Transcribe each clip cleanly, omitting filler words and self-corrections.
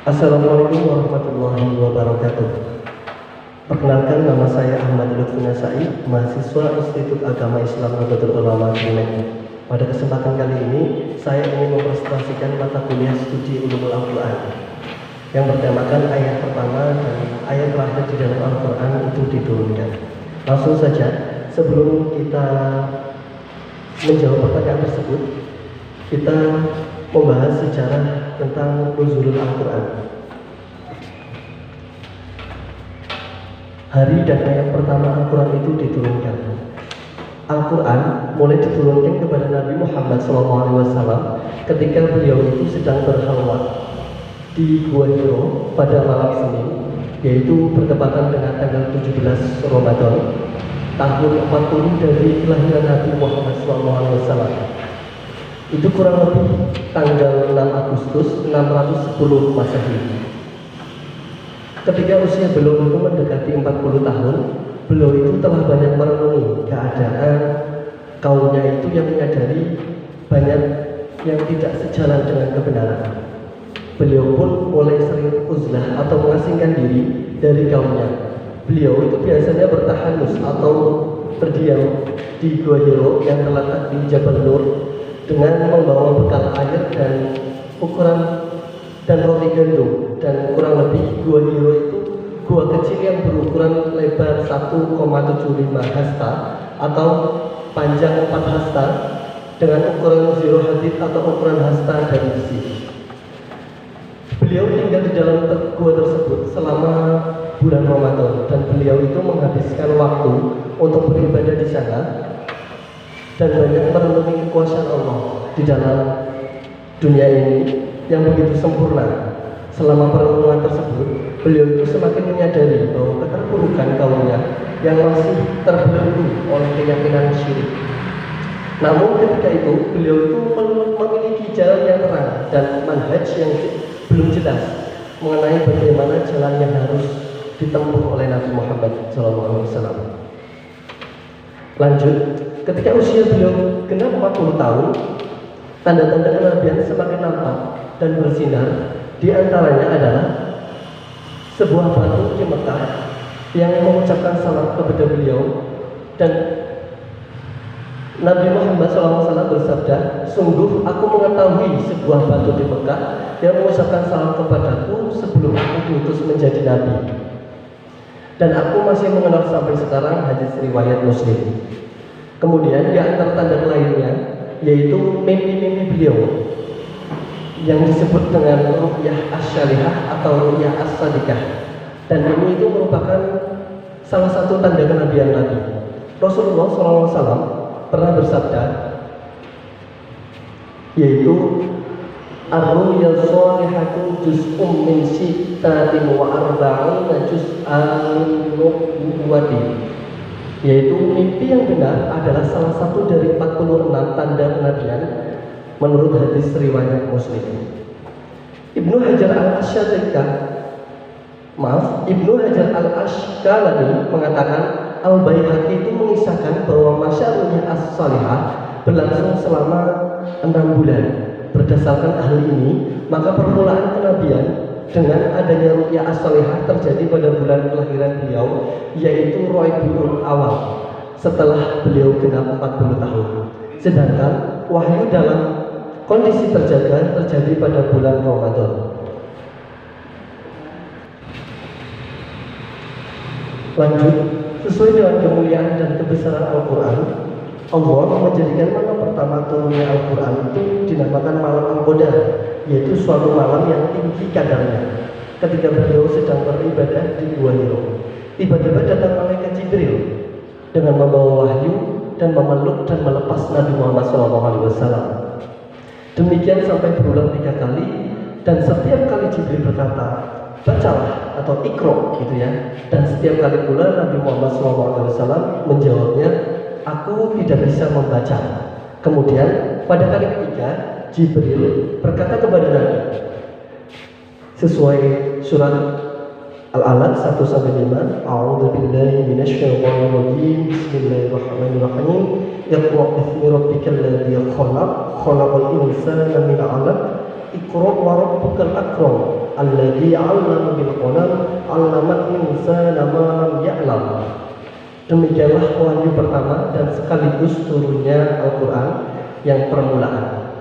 Assalamualaikum warahmatullahi wabarakatuh. Perkenalkan, nama saya Ahmad Lutfi Nasai, mahasiswa Institut Agama Islam Nahdlatul Ulama Kemenak. Pada kesempatan kali ini, saya ingin mempresentasikan mata kuliah studi Ulumul Al-Quran yang bertemakan ayat pertama dan ayat terakhir di dalam Al-Quran itu diturunkan. Langsung saja, sebelum kita menjawab pertanyaan tersebut, kita membahas sejarah tentang nuzulul Al-Quran. Hari dan ayat pertama Al-Quran itu diturunkan. Al-Quran mulai diturunkan kepada Nabi Muhammad SAW ketika beliau itu sedang berkhalwat di Gua Hiro pada malam Senin, yaitu bertepatan dengan tanggal 17 Ramadan tahun 40 dari kelahiran Nabi Muhammad SAW. Itu kurang lebih tanggal 6 Agustus 610 Masehi. Ketika usia beliau itu mendekati 40 tahun, beliau itu telah banyak merenungi keadaan kaumnya itu yang menyadari banyak yang tidak sejalan dengan kebenaran. Beliau pun mulai sering uzlah atau mengasingkan diri dari kaumnya. Beliau itu biasanya bertahanus atau berdiam di Gua Hiro yang terletak di Jabal Nur dengan membawa bekal air dan ukuran dan roti gandum, dan kurang lebih Gua Hiro itu gua kecil yang berukuran lebar 1,75 hasta atau panjang 4 hasta dengan ukuran 0 hadid atau ukuran hasta dari besi. Beliau tinggal di dalam gua tersebut selama bulan Ramadan dan beliau itu menghabiskan waktu untuk beribadah di sana dan banyak merenungi kekuasaan Allah di dalam dunia ini yang begitu sempurna. Selama perenungan tersebut, beliau itu semakin menyadari bahwa keterpurukan kaumnya yang masih terbelenggu oleh keyakinan syirik. Namun ketika itu, beliau itu memiliki jalan yang terang dan manhaj yang belum jelas mengenai bagaimana jalan yang harus ditempuh oleh Nabi Muhammad SAW. Lanjut, ketika usia beliau genap 40 tahun, tanda-tanda kenabian semakin nampak dan bersinar. Di antaranya adalah sebuah batu di Mekah yang mengucapkan salam kepada beliau, dan Nabi Muhammad SAW bersabda, "Sungguh aku mengetahui sebuah batu di Mekah yang mengucapkan salam kepadaku sebelum aku diutus menjadi nabi. Dan aku masih mengenal sampai sekarang." Hadis riwayat Muslim. Kemudian di antara tanda lainnya yaitu mimpi-mimpi beliau yang disebut dengan ru'yah as-salihah atau ru'yah as-sadikah, dan ini itu merupakan salah satu tanda kenabian Nabi. Rasulullah SAW pernah bersabda, yaitu ar-ru'yah salihatu juz'um min sittatin wa arba'ina juz'an min nubuwwati, yaitu mimpi yang benar adalah salah satu dari 46 tanda kenabian menurut hadis riwayat Muslim. Ibnu Hajar Al-Asqalani mengatakan Al-Baihaqi itu mengisahkan bahwa masa ru'yah as-salihah berlangsung selama 6 bulan. Berdasarkan ahli ini, maka permulaan kenabian dengan adanya ru'yah as-salihah terjadi pada bulan kelahiran beliau, yaitu Rabiul Awal, setelah beliau genap 40 tahun. Sedangkan wahyu dalam kondisi terjaga terjadi pada bulan Ramadan. Lanjut, sesuai dengan kemuliaan dan kebesaran Al-Quran, Allah menjadikan malam pertama turunnya Al-Quran itu dinamakan malam Al-Qadar, yaitu suatu malam yang tinggi kadarnya. Ketika beliau sedang beribadah di Gua Hiro, tiba-tiba datang malaikat Jibril dengan membawa wahyu dan memeluk dan melepas Nabi Muhammad SAW. Demikian sampai berulang 3 kali, dan setiap kali Jibril berkata, "Bacalah" atau "Iqra" gitu ya. Dan setiap kali pula Nabi Muhammad SAW menjawabnya, "Aku tidak bisa membaca." Kemudian pada kali ketiga, Jibril berkata kepada Nabi sesuai surat Al-Alaq 1-5, A'udzubillahi minasyaitonir rajim, Bismillahirrahmanirrahim, Iqra bismi rabbikal ladzi khalaq, khalaqal insana min 'alaq, Iqra wa rabbukal akram, alladzi 'allama bil qalam 'allamal insana ma lam ya'lam. Demikianlah wahyu pertama dan sekaligus turunnya Al-Quran yang permulaan.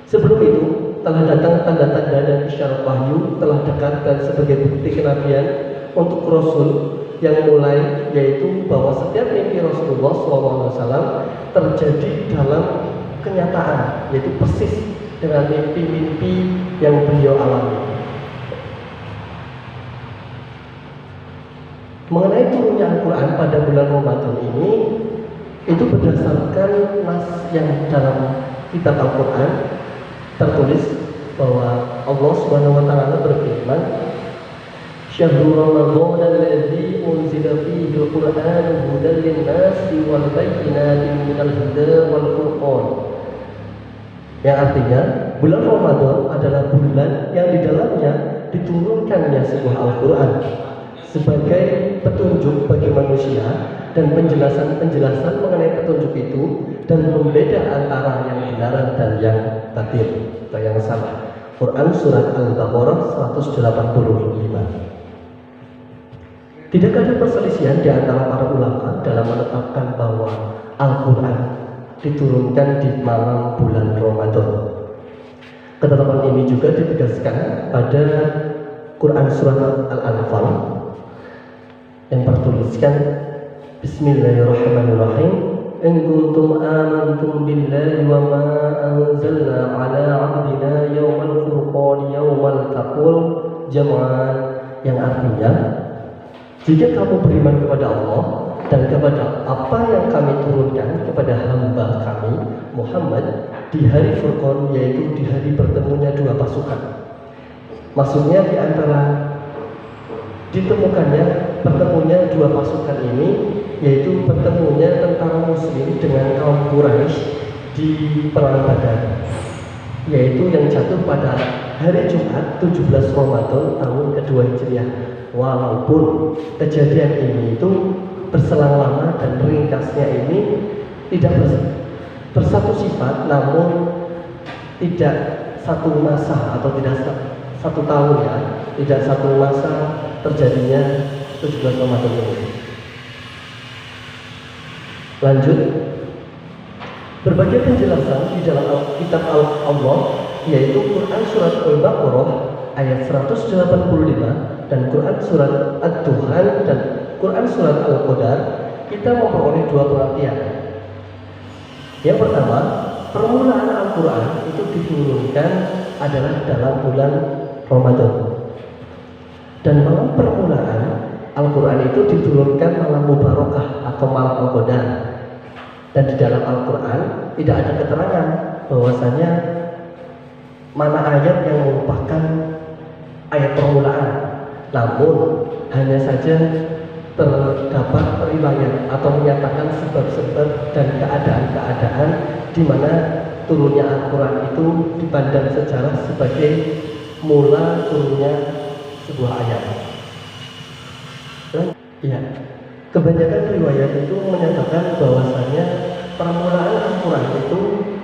Sebelum itu telah datang tanda-tanda dan isyarat wahyu telah dekat dan sebagai bukti kenabian untuk Rasul yang mulai, yaitu bahwa setiap mimpi Rasulullah SAW terjadi dalam kenyataan, yaitu persis dengan mimpi-mimpi yang beliau alami. Mengenai turunnya Al-Quran pada bulan Ramadan ini, itu berdasarkan nas yang dalam kitab Al-Quran tertulis bahwa Allah Subhanahu wa Ta'ala berfirman, "Syahrul Ramadan alladzi unzila fihi al-Qur'an hudan lin-nasi wal bayyinatin minal huda wal furqan." Yang artinya, bulan Ramadan adalah bulan yang di dalamnya diturunkannya sebuah Al-Quran sebagai petunjuk bagi manusia dan penjelasan-penjelasan mengenai petunjuk itu dan membeda antara yang benar dan yang batil atau yang salah. Quran surat Al-Baqarah 185. Tidak ada perselisihan di antara para ulama dalam menetapkan bahwa Al-Quran diturunkan di malam bulan Ramadan. Ketetapan ini juga ditegaskan pada Quran surat Al-Anfal yang bertuliskan Bismillahirrahmanirrahim, in kuntum amantum billahi wa ma anzalna ala abdina yawmal furqan yawmal taqul jam'an, yang artinya, jika kamu beriman kepada Allah dan kepada apa yang kami turunkan kepada hamba kami Muhammad di hari Furqan, yaitu di hari bertemunya dua pasukan. Maksudnya di antara bertemunya dua pasukan ini, yaitu bertemunya tentara muslim dengan kaum Quraisy di perang Badar, yaitu yang jatuh pada hari Jumat 17 Ramadan tahun kedua Hijriah. Walaupun kejadian ini itu berselang lama dan ringkasnya ini tidak bersatu sifat, namun tidak satu masa atau tidak satu tahun, ya, tidak satu masa terjadinya 17 Ramadan ini. Lanjut, berbagai penjelasan di dalam kitab Allah, yaitu Quran surat Al-Baqarah ayat 185 dan Quran surat Ad-Duhan dan Quran surat Al-Qadar, kita memperoleh dua pengertian. Yang pertama, permulaan Al-Quran itu diturunkan adalah dalam bulan Ramadan. Dan malam permulaan Al-Quran itu diturunkan malam Mubarakah atau malam Al-Qadar. Dan di dalam Al-Quran tidak ada keterangan bahwasanya mana ayat yang merupakan ayat permulaan. Namun hanya saja terdapat riwayat atau menyatakan sebab-sebab dan keadaan-keadaan di mana turunnya Al-Quran itu dipandang sejarah sebagai mula turunnya sebuah ayat. Ya, kebanyakan riwayat itu menyatakan bahwasanya permulaan Al-Quran itu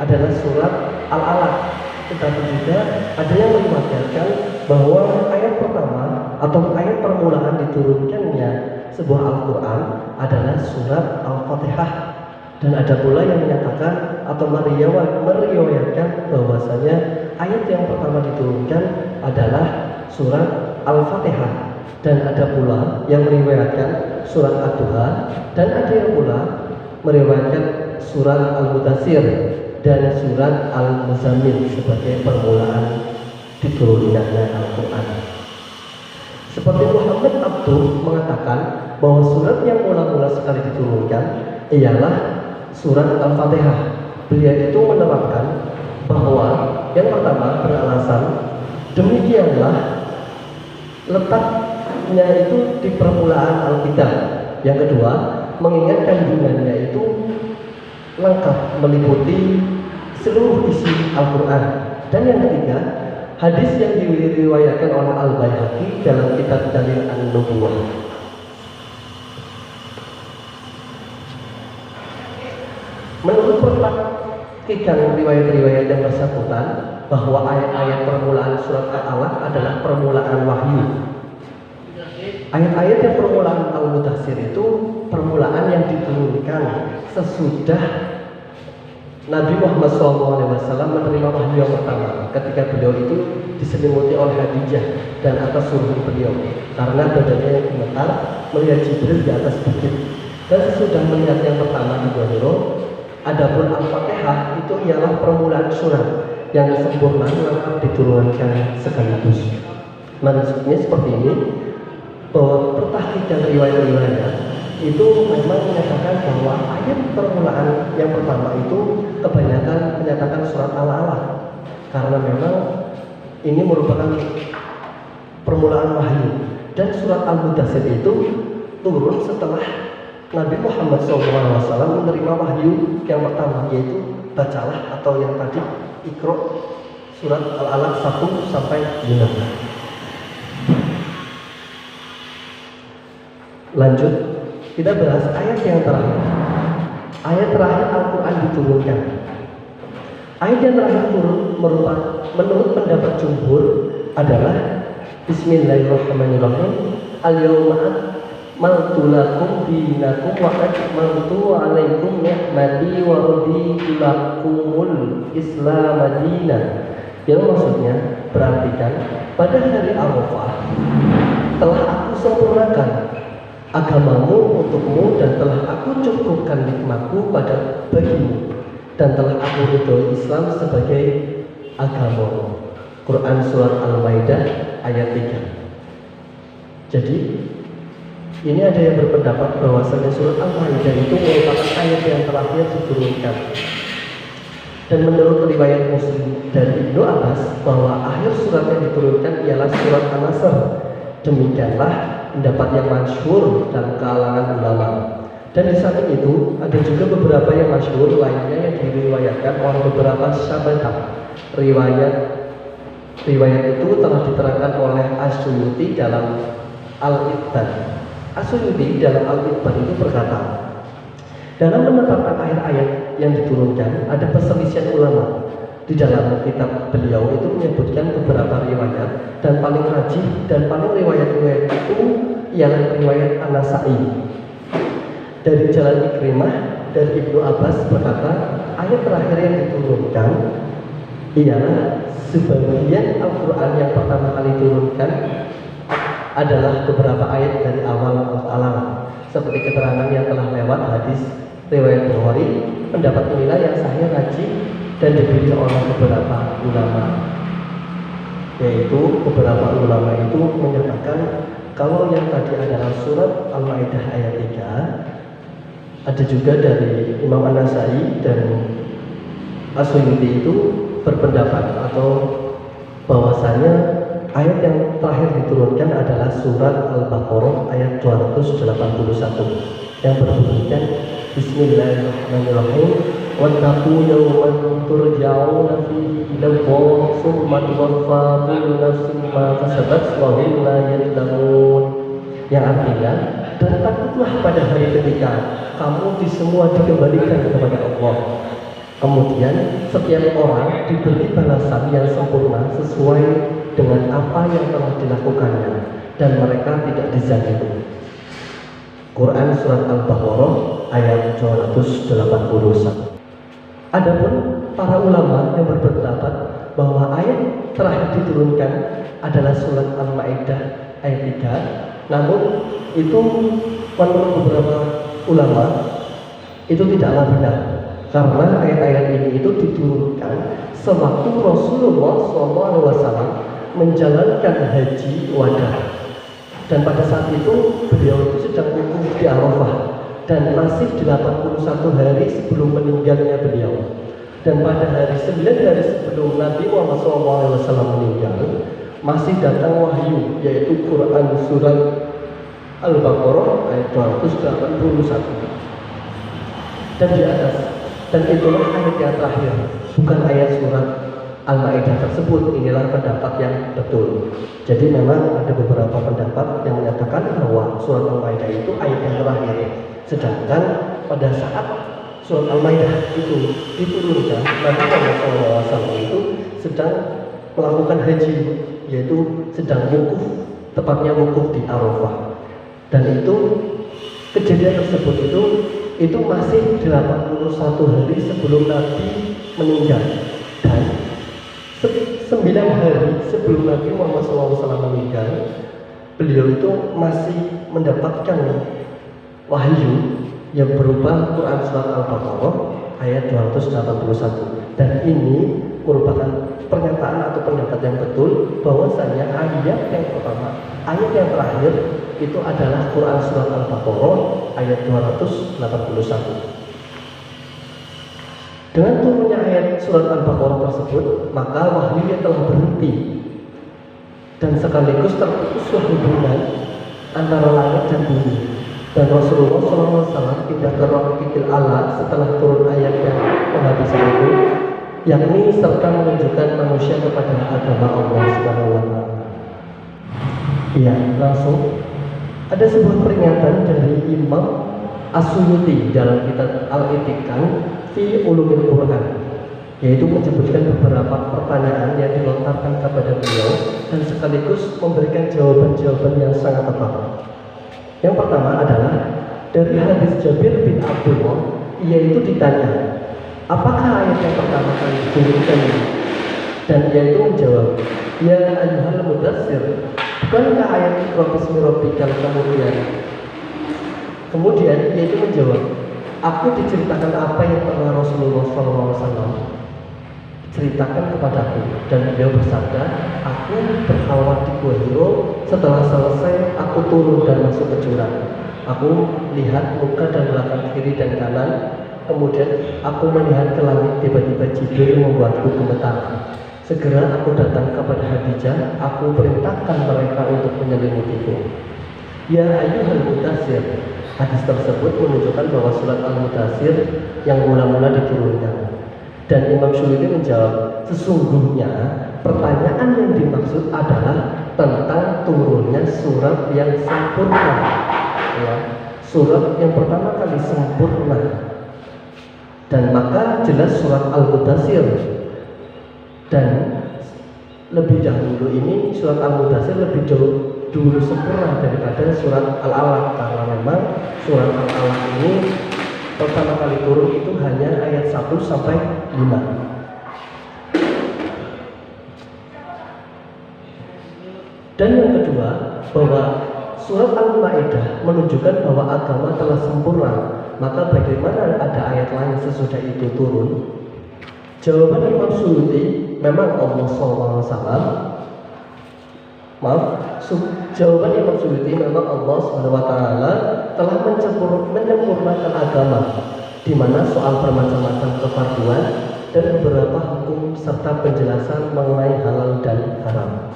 adalah surat Al-Alaq. Tetapi juga ada yang meriwayatkan bahwa ayat pertama atau ayat permulaan diturunkannya sebuah Al-Quran adalah surat Al-Fatihah. Dan ada pula yang menyatakan atau meriwayatkan bahwasanya ayat yang pertama diturunkan adalah surat Al-Fatihah. Dan ada pula yang meriwayatkan surat Ad-Duha, dan ada yang pula meriwayatkan surat Al-Mudaththir dan surat Al-Muzammil sebagai permulaan diturunkannya Al-Quran. Seperti Muhammad Abduh mengatakan bahwa surat yang mula-mula sekali diturunkan ialah surat Al-Fatihah. Beliau itu menerangkan bahwa yang pertama beralasan demikianlah letaknya itu di permulaan Alkitab. Yang kedua, mengingat kandungannya itu lengkap meliputi seluruh isi Al-Quran. Dan yang ketiga, hadis yang diriwayatkan oleh Al-Baihaqi dalam kitab Dalil An-Nubuwah. Menurut perpraktikan riwayat-riwayat yang bersangkutan, bahwa ayat-ayat permulaan surat Al-Alaq adalah permulaan wahyu. Ayat-ayat yang permulaan Al-Mudaththir itu permulaan yang diturunkan sesudah Nabi Muhammad SAW menerima wahyu yang pertama ketika beliau itu diselimuti oleh Khadijah dan atas suruhan beliau karena badannya yang gemetar melihat Jibril di atas bukit. Dan sesudah melihat yang pertama di Gua Hira, adapun Al-Fatihah itu ialah permulaan surat yang sempurna lengkap diturunkan sekaligus. Maksudnya seperti ini, bahwa pertahqiqan riwayat-riwayat itu memang menyatakan bahwa ayat permulaan yang pertama itu kebanyakan menyatakan surat Al-Alaq karena memang ini merupakan permulaan wahyu, dan surat Al-Mudaththir itu turun setelah Nabi Muhammad SAW menerima wahyu yang pertama, yaitu bacalah atau yang tadi Iqra surat Al-Alaq 1 sampai 5. Lanjut, kita bahas ayat yang terakhir. Ayat terakhir Al-Quran diturunkan. Ayat yang terakhir turun merupakan menurut pendapat jumhur adalah Bismillahirrahmanirrahim. Al-yawma akmaltu lakum dinakum wa akmaltu alaikum ni'mati wa raditu lakumul Islam madinah. Yang maksudnya perhatikan, pada hari Arafah telah aku sempurnakan agamamu untukmu dan telah aku cukupkan nikmatku pada bagimu dan telah aku ridhoi Islam sebagai agamamu. Quran surat Al-Maidah ayat 3. Jadi ini ada yang berpendapat bahwasanya surat Al-Maidah itu merupakan ayat yang terakhir diturunkan. Dan menurut riwayat Muslim dari Ibnu Abbas bahwa akhir surat yang diturunkan ialah surat An-Nasr. Demikianlah pendapat yang masyhur dalam kalangan ulama. Dan di samping itu ada juga beberapa yang masyhur lainnya yang diriwayatkan oleh beberapa sahabat. Riwayat itu telah diterangkan oleh As-Suyuti dalam Al-Itban. As-Suyuti dalam Al-Itban itu berkata, dalam menetapkan ayat-ayat yang diturunkan ada perselisihan ulama. Di dalam kitab beliau itu menyebutkan beberapa riwayat, dan paling rajih dan paling riwayat-riwayat itu ialah riwayat An-Nasa'i dari jalan Ikrimah dari Ibnu Abbas berkata, ayat terakhir yang diturunkan ialah sebagian Al-Quran yang pertama kali diturunkan adalah beberapa ayat dari awal Al-Alaq seperti keterangan yang telah lewat hadis riwayat Bukhari. Pendapat inilah yang sahih, rajih dan dipilih oleh beberapa ulama, yaitu beberapa ulama itu menyatakan kalau yang tadi adalah surat Al-Maidah ayat 3. Ada juga dari Imam An-Nasai dan As-Suyuti itu berpendapat atau bahwasanya ayat yang terakhir diturunkan adalah surat Al-Baqarah ayat 281 yang berbunyikan Bismillahirrahmanirrahim. Wattaqu yawman turja'una fihi ila Allah tsumma tuwaffa kullu nafsin ma kasabat wa hum la yuzlamun. Yang artinya, dan takutlah pada hari ketika kamu semua dikembalikan kepada Allah. Kemudian setiap orang diberi balasan yang sempurna sesuai dengan apa yang telah dilakukannya, dan mereka tidak dizalimi. Quran surat Al-Baqarah ayat 281. Adapun para ulama yang berpendapat bahwa ayat terakhir diturunkan adalah surat Al-Maidah ayat 3. Namun itu menurut beberapa ulama itu tidaklah benar, karena ayat-ayat ini itu diturunkan sewaktu Rasulullah SAW menjalankan haji wada, dan pada saat itu beliau itu sedang wukuf di Arafah dan masih 81 hari sebelum meninggalnya beliau. Dan pada hari 9 hari sebelum Nabi Muhammad SAW meninggal, masih datang wahyu, yaitu Quran surat Al-Baqarah ayat 281 dan di atas. Dan itulah ayat yang terakhir, bukan ayat surat Al-Maidah tersebut. Inilah pendapat yang betul. Jadi memang ada beberapa pendapat yang menyatakan bahwa surat Al-Maidah itu ayat yang terakhir. Sedangkan pada saat surat Al-Maidah itu diturunkan, Nabi Muhammad SAW itu sedang melakukan haji, yaitu sedang wukuf, tepatnya wukuf di Arafah. Dan itu kejadian tersebut itu masih 81 hari sebelum Nabi meninggal, dan 9 hari sebelum Nabi Muhammad SAW meninggal, beliau itu masih mendapatkan wahyu yang berupa Quran surat Al-Baqarah ayat 281, dan ini merupakan pernyataan atau pendapat yang betul bahwasanya ayat yang pertama, ayat yang terakhir itu adalah Quran surat Al-Baqarah ayat 281. Dengan turunnya ayat surat Al-Baqarah tersebut, maka wahyunya telah berhenti dan sekaligus terputuslah hubungan antara langit dan bumi. Dan Rasulullah SAW pindah ke Rafiqil A'la setelah turun ayat yang menghabisi itu, yakni serta menunjukkan manusia kepada agama Allah Subhanahu wa Ta'ala. Iya, langsung ada sebuah peringatan dari Imam As-Suyuti dalam kitab Al-Itiqan fi Ulumil Quran, yaitu menyebutkan beberapa pertanyaan yang dilontarkan kepada beliau dan sekaligus memberikan jawaban-jawaban yang sangat tepat. Yang pertama adalah dari hadis Jabir bin Abdullah, yaitu ditanya, apakah ayat yang pertama kali diturunkan ini? Dan ia itu menjawab, ya ayyuhal mudassir, bukankah ayat Iqra bismi rabbikal kemudian ia itu menjawab, aku diceritakan apa yang pernah Rasulullah SAW ceritakan kepadaku, dan beliau bersabda, aku berkhawat di Gua Hiro, setelah selesai aku turun dan masuk ke jurang. Aku lihat muka dan belakang kiri dan kanan, kemudian aku melihat ke langit, tiba-tiba Jibril membuatku gemetar. Segera aku datang kepada Khadijah, aku perintahkan mereka untuk menyelimutiku. Ya ayyuhal mudassir, hadis tersebut menunjukkan bahwa surat Al-Mudassir yang mula-mula diturunkan. Dan Imam Suyuti menjawab, sesungguhnya pertanyaan yang dimaksud adalah tentang turunnya surat yang sempurna, ya, surat yang pertama kali sempurna. Dan maka jelas surat Al-Mudassir, dan lebih dahulu ini surat Al-Mudassir lebih dulu sempurna daripada surat Al-Alaq, karena memang surat Al-Alaq ini pertama kali turun itu hanya ayat 1 sampai 5. Dan yang kedua, bahwa surat Al-Maidah menunjukkan bahwa agama telah sempurna. Maka bagaimana ada ayat lain sesudah itu turun? Jawaban Imam Suyuti, memang Allah SAW, jawaban Imam Suyuti, memang Allah SWT telah menyempurnakan agama, di mana soal bermacam-macam kefarduan dan beberapa hukum serta penjelasan mengenai halal dan haram.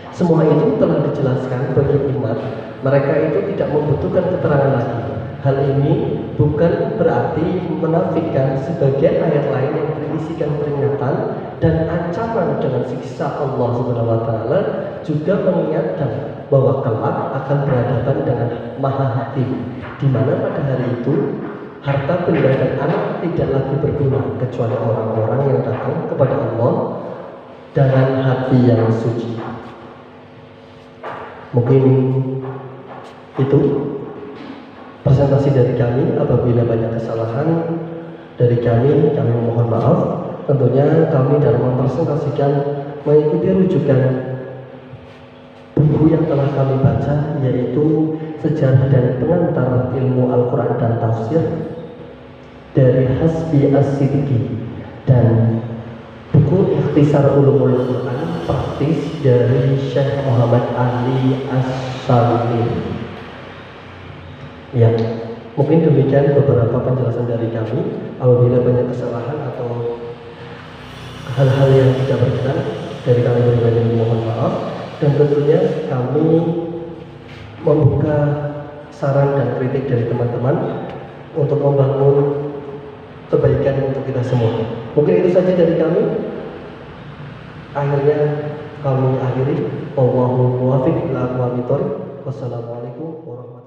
Semua itu telah dijelaskan bagi umat. Mereka itu tidak membutuhkan keterangan lagi. Hal ini bukan berarti menafikan sebagian ayat lain yang berisikan peringatan dan ancaman dengan siksa Allah Subhanahu wa Ta'ala, juga mengingatkan bahwa kelak akan berhadapan dengan Maha Hakim, di mana pada hari itu harta benda dan anak tidak lagi berguna kecuali orang-orang yang datang kepada Allah dengan hati yang suci. Mungkin itu presentasi dari kami. Apabila banyak kesalahan dari kami mohon maaf. Tentunya kami dalam mempresentasikan mengikuti rujukan buku yang telah kami baca, yaitu Sejarah dan Pengantar Ilmu Al-Quran dan Tafsir dari Hasbi As-Siddiqi, dan buku Ikhtisar Ulumul Quran Praktis dari Syekh Muhammad Ali As-Salih. Ya, mungkin demikian beberapa penjelasan dari kami. Apabila banyak kesalahan atau hal-hal yang tidak berkenan dari kami pribadi, mohon maaf. Dan tentunya kami membuka saran dan kritik dari teman-teman untuk membangun kebaikan untuk kita semua. Mungkin itu saja dari kami. Akhirnya kami akhiri. Wallahu muwaffiq ila aqwamit thoriq. Wassalamualaikum warahmatullahi wabarakatuh.